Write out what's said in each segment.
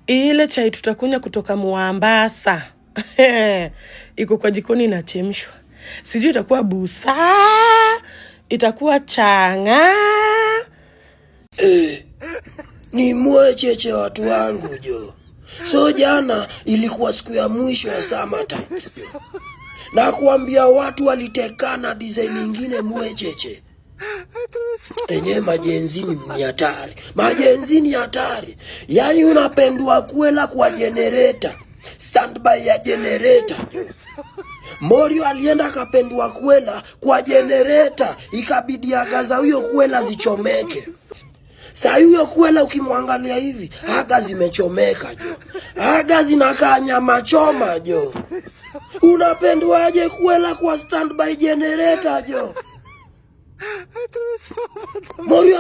Ile chai tutakunya kutoka Mombasa. Iko kwa jikoni inachemshwa. Sijui itakuwa busa, itakuwa changa. Ni mwecheche watu wangu jo. So jana ilikuwa siku ya mwisho ya summertime jo. Na kuambia watu walitekana design nyingine mwecheche. Enye majenzini ni hatari. Majenzini hatari. Yani unapendwa kwela kwa generator. Standby ya generator jo. Morio alienda akapendwa kwela kwa generator. Ikabidi agaza huyo kwela zichomeke. Saa huyo kwela ukimwangalia hivi, aga zimechomeka jo. Aga zinakaa nyama choma jo. Unapendwaje kwela kwa standby generator jo? Morio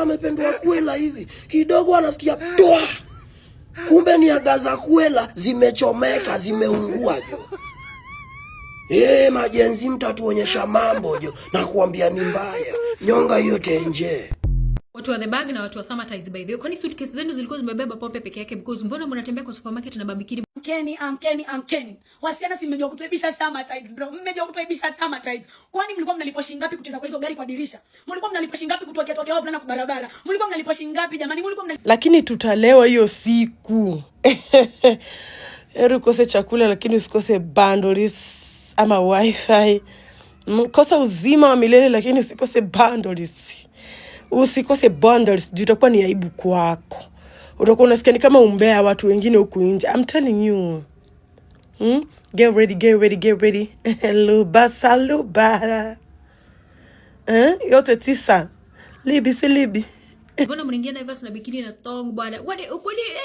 amependwa kwela hivi. Kidogo anasikia toa. Kumbe ni aga za kwela zimechomeka, zimeungua jo. Majenzi mtatuonyesha mambo jo. Na kuambia ni mbaya. Nyonga yote nje. Watu wa The Bag na watu wa Summertides by the way. Kwani suitcase zenu zilikuwa zimebeba pombe peke yake? Because mbona mnatembea kwa supermarket na babikini? Amkeni. Wasichana si mmejua kutuibisha Summertides bro. Mmejua kutuibisha Summertides. Kwani mlikuwa mnalipa shilingi ngapi kuteza kwa hizo gari kwa dirisha? Mlikuwa mnalipa shilingi ngapi kutokea hapo na kwa barabara? Mlikuwa mnalipa shilingi ngapi jamani? Lakini tutalewa hiyo siku. Heri ukose chakula lakini usikose bundles ama wifi. Kosa uzima wa milele lakini usikose bundles. Usikose bundles, juu itakuwa ni aibu kwako. Utakuwa unasikia ni kama umbea watu wengine huku nje. I'm telling you. Get ready. Luba saluba. Yote tisa. Libi si libi. Mbona mnaingia Naivas na bikini na thong bwana? Kwani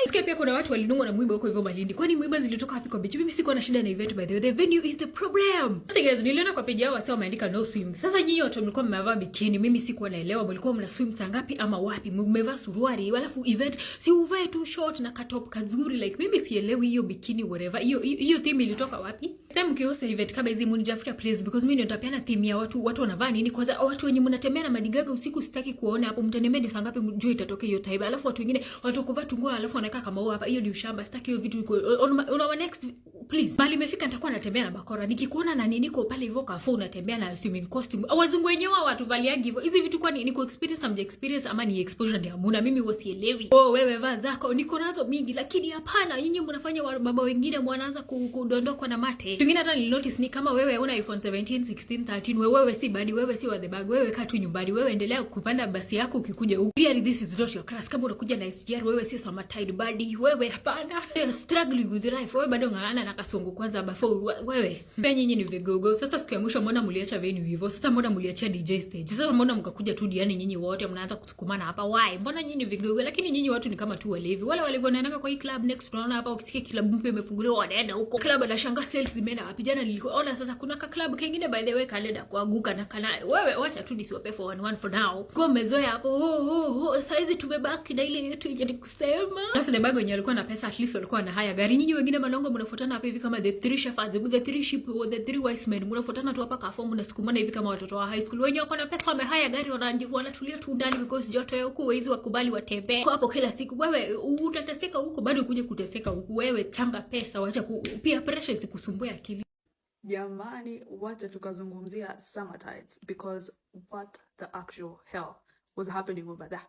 sikia pia kuna watu walinungwa na mwiba huko hivyo Malindi. Kwani mwiba zilitoka wapi kwa beach? Mimi siko na shida na event by the way. The venue is the problem. Hata guys niliona kwa page yao wasio wameandika no swim. Sasa nyinyi wote mlikuwa mmevaa bikini. Mimi sikuwa naelewa mlikuwa mna swim saa ngapi ama wapi? Mmevaa suruali alafu event si uvae tu short na katop kazuri like mimi sielewi hiyo bikini whatever. Hiyo theme ilitoka wapi? Sasa mkiosa event kama hizi mnijafuta please because mimi ndio nitapeana theme ya watu wanavaa nini kwanza watu wenye mnatembea na madigaga usiku sitaki kuona hapo mtanemedi saa ngapi juu itatokea hiyo time. Alafu watu wengine watakuvaa tungo alafu wanakaa kama hapa. Hiyo ni ushamba. Sitaki hiyo vitu on our next please. Mali imefika nitakuwa natembea na bakora. Nikikuona na nini niko pale hivyo kafu unatembea na swimming costume. Wazungu wenyewe watu valiagi hivyo. Hizi vitu kwa nini experience am experience ama ni exposure ndio hamuna. Mimi wasielewi. Wewe vaa zako niko nazo mingi lakini hapana nyinyi mnafanya baba wengine mnaanza kudondokwa na mate. Wengine hata nilinotice ni kama wewe una iPhone 17, 16, 13 wewe si badi wewe si wa The Bag wewe kaa tu nyumbani wewe endelea kupanda basi yako ukikuja huku. Really this is not your class. Kama unakuja na SGR wewe si Summertide badi wewe hapana. Struggling with life wewe bado ngangana na kasongo kwanza before wewe. Pia nyinyi ni vigogo. Sasa siku ya mwisho mbona mliacha venue hivyo? Sasa mbona mliacha DJ stage? Sasa mbona mkakuja tu diani nyinyi wote mnaanza kusukumana hapa? Why? Mbona nyinyi vigogo? Lakini nyinyi watu ni kama tu walevi. Wale walivyonaenda kwa hii club next tunaona hapa ukisikia club mpya imefunguliwa wanaenda huko. Club anashanga sales zimeenda wapi? Jana niliona sasa kuna ka club kingine by the way kalenda kuanguka na kana wewe wacha tu nisiwape for one for now. Kwa mezoea hapo saizi tumebaki na ile yetu yenye kusema. Alafu The Bag wenye walikuwa na pesa at least walikuwa na haya gari. Nyinyi wengine malongo mnafuatana hapa hivi kama the three shepherds, the three sheep or the three wise men. Mnafuatana tu hapa kafomu na sukumana hivi kama watoto wa high school. Wenye wako na pesa wamehaya gari wanatulia tu ndani because joto ya huku wezi wakubali watembee. Kwa hapo kila siku wewe utateseka huko bado ukuje kuteseka huku wewe changa pesa wacha pia pressure zikusumbue akili. Jamani, wacha tukazungumzia Summertides because what the actual hell was happening over there.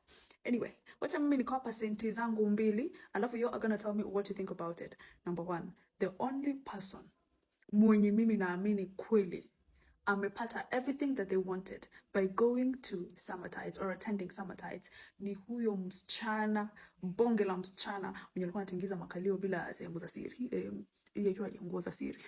Anyway, wacha mimi nikawapa senti zangu mbili, alafu you are gonna tell me what you think about it. Number one, the only person mwenye mimi naamini kweli amepata everything that they wanted by going to Summertides or attending Summertides ni huyo msichana, bonge la msichana mwenye alikuwa anatingiza makalio bila sehemu za siri. Hiyo nguo za siri.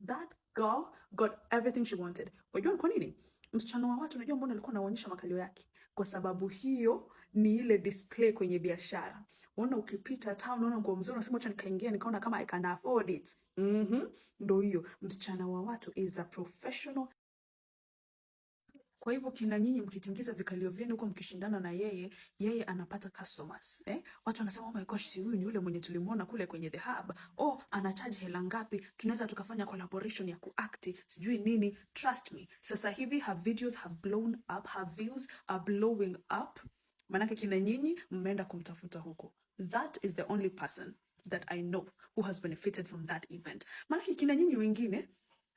That girl got everything she wanted. Wajua kwa nini? Msichana wa watu unajua mbona alikuwa anaonyesha makalio yake? Kwa sababu hiyo ni ile display kwenye biashara. Unaona ukipita town unaona nguo mzuri unasema acha nikaingia nikaona kama I can afford it. Ndio hiyo. Msichana wa watu is a professional. Kwa hivyo kina nyinyi mkitingiza vikalio vyenu huko mkishindana na yeye anapata customers. Watu wanasema oh my gosh si huyu ni yule mwenye tulimuona kule kwenye The Hub. Ana charge hela ngapi? Tunaweza tukafanya collaboration ya kuact sijui nini. Trust me. Sasa hivi her videos have blown up, her views are blowing up. Manake kina nyinyi mmeenda kumtafuta huko. That is the only person that I know who has benefited from that event. Manake kina nyinyi wengine,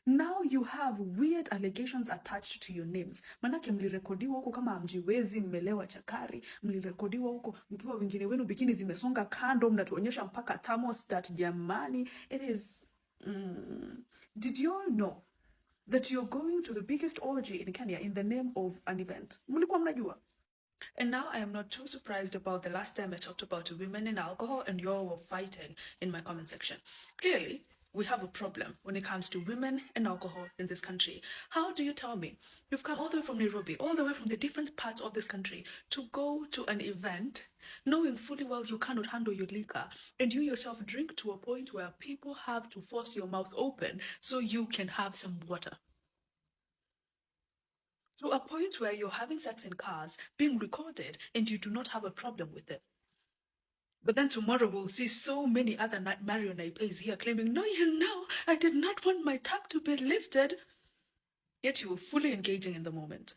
now you have weird allegations attached to your names. Manake mlirekodiwa huko kama amjiwezi, mmelewa chakari, mlirekodiwa huko mkiwa wengine wenu bikini zimesonga kando, mnatuonyesha mpaka thermostat jamani. It is did you all know that you're going to the biggest orgy in Kenya in the name of an event? Mlikuwa mnajua? And now I am not too surprised about the last time I talked about women and alcohol and you all were fighting in my comment section. Clearly, we have a problem when it comes to women and alcohol in this country. How do you tell me you've come all the way from Nairobi, all the way from the different parts of this country to go to an event knowing fully well you cannot handle your liquor, and you yourself drink to a point where people have to force your mouth open so you can have some water? To a point where you're having sex in cars, being recorded, and you do not have a problem with it. But then tomorrow we'll see so many other Mario Naipes here claiming, no, I did not want my tag to be lifted. Yet you were fully engaging in the moment.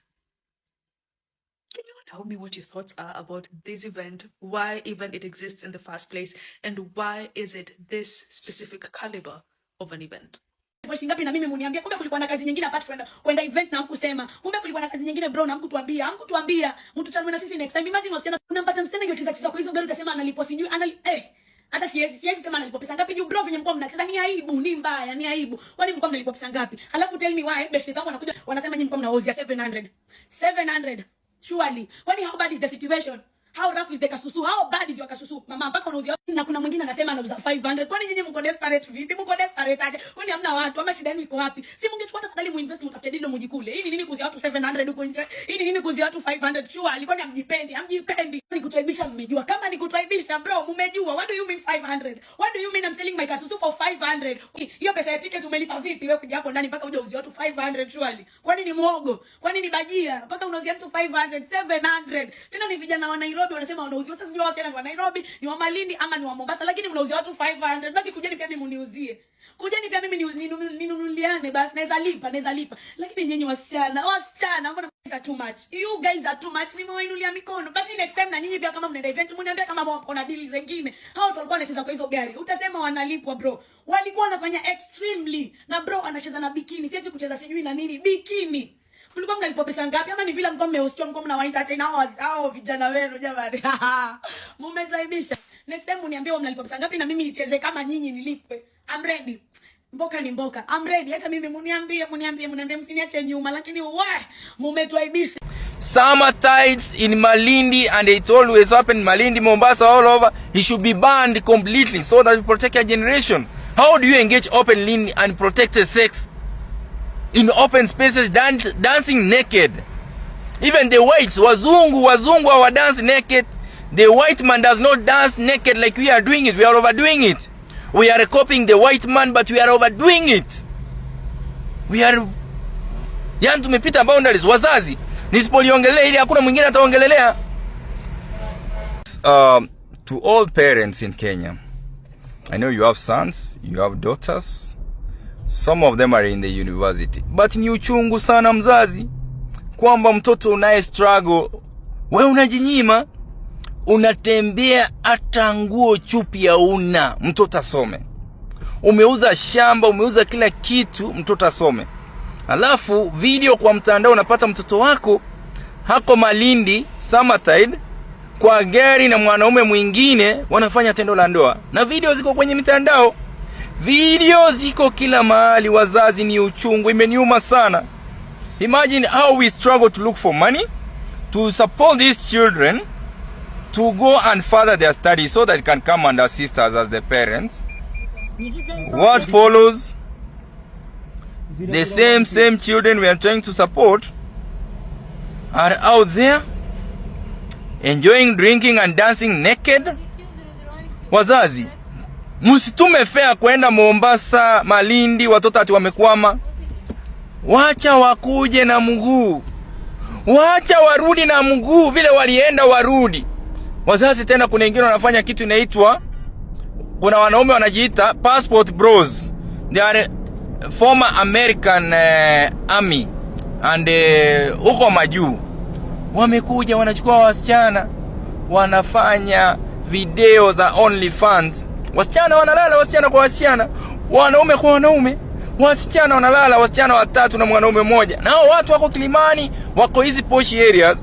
Can you tell me what your thoughts are about this event, why even it exists in the first place, and why is it this specific caliber of an event? Kwa shingapi na mimi muniambia kumbe kulikuwa na kazi nyingine apart from kwenda event na hamkusema. Kumbe kulikuwa na kazi nyingine bro na hamkutuambia. Mtutanwe na sisi next time. Imagine wasichana unampata msichana yote kwa hizo gari utasema analipo sijui hata siwezi sema analipo pesa ngapi juu bro venye mko mnacheza ni aibu, ni mbaya, ni aibu. Kwani mko mnalipo pesa ngapi? Alafu tell me why best zangu wanakuja wanasema nyinyi mko mnaozia 700. Surely. Kwani how bad is the situation? How rough is the kasusu? How bad is your kasusu? Mama mpaka unauzia na kuna mwingine anasema anauza 500. Kwani nyinyi mko desperate vipi? Mko desperate aje? Kwani hamna watu? Ama shida yenu iko wapi? Si mngechukua tafadhali muinvest mtafute dilo mjikule. Hii ni nini kuuzia watu 700 huko nje? Hii ni nini kuuzia watu 500? Surely kwani hamjipendi? Ni kutuaibisha mmejua. Kama ni kutuaibisha bro, mmejua. What do you mean 500? What do you mean I'm selling my kasusu for 500? Hiyo pesa ya ticket umelipa vipi wewe kuja hapo ndani mpaka uje uzie watu 500 surely? Kwani ni muogo? Kwani ni bajia? Mpaka unauzia mtu 500, 700. Tena ni vijana wa Nairobi wanasema wanauzia. Sasa sijui wasichana wa Nairobi, ni wa Malindi ama ni wa Mombasa, lakini mnauzia watu 500. Basi kujeni pia mimi mniuzie. Kujeni pia mimi ninunuliane basi naweza lipa. Lakini nyinyi wasichana, mbona mnasa too much? You guys are too much. Nimewainulia mikono. Basi next time na nyinyi pia kama mnaenda event mniambia kama mko na deal zingine. Hao walikuwa wanacheza kwa hizo gari. Utasema wanalipwa bro. Walikuwa wanafanya extremely. Na bro anacheza na bikini. Si eti kucheza sijui na nini. Bikini. Mlikuwa mnalipa pesa ngapi? Ama ni vile mko mmehostiwa mko mna entertain hao vijana wenu jamani. Mumedriveisha. Next time mniambie mnalipa pesa ngapi na mimi nicheze kama nyinyi nilipwe. I'm ready. Mboka ni mboka. I'm ready. Hata mimi mniambie msiniache nyuma, lakini mumetwaibisha. Summer tides in Malindi, and it always happen in Malindi, Mombasa, all over. He should be banned completely so that we protect your generation. How do you engage openly and protect the sex in open spaces, dancing naked? Even the whites, wazungu are dance naked. The white man does not dance naked like we are doing it. We are overdoing it. We are copying the white man, but we are overdoing it. Yani tumepita boundaries. Wazazi, nisipoliongelea ili hakuna mwingine ataongelelea. To all parents in Kenya, I know you have sons, you have daughters. Some of them are in the university. But ni uchungu sana mzazi kwamba mtoto unaye struggle, wewe unajinyima, unatembea hata nguo chupi ya una mtoto asome. Umeuza shamba, umeuza kila kitu mtoto asome. Alafu video kwa mtandao unapata mtoto wako hako Malindi Summertide kwa gari na mwanaume mwingine wanafanya tendo la ndoa. Na video ziko kwenye mitandao. Video ziko kila mahali. Wazazi, ni uchungu, imeniuma sana. Imagine how we struggle to look for money to support these children to go and further their studies so that they can come and assist us as the parents. What follows? The same children we are trying to support are out there enjoying drinking and dancing naked. Wazazi, msitume fare kwenda Mombasa, Malindi, watoto ati wamekwama. Wacha wakuje na mguu. Wacha warudi na mguu vile walienda warudi. Wazazi, tena kuna wengine wanafanya kitu inaitwa, kuna wanaume wanajiita passport bros. They are former American army and huko majuu. Wamekuja wanachukua wasichana wanafanya video za OnlyFans. Wasichana wanalala wasichana kwa wasichana, wanaume kwa wanaume. Wasichana wanalala wasichana watatu na mwanaume mmoja. Nao watu wako Kilimani, wako hizi posh areas.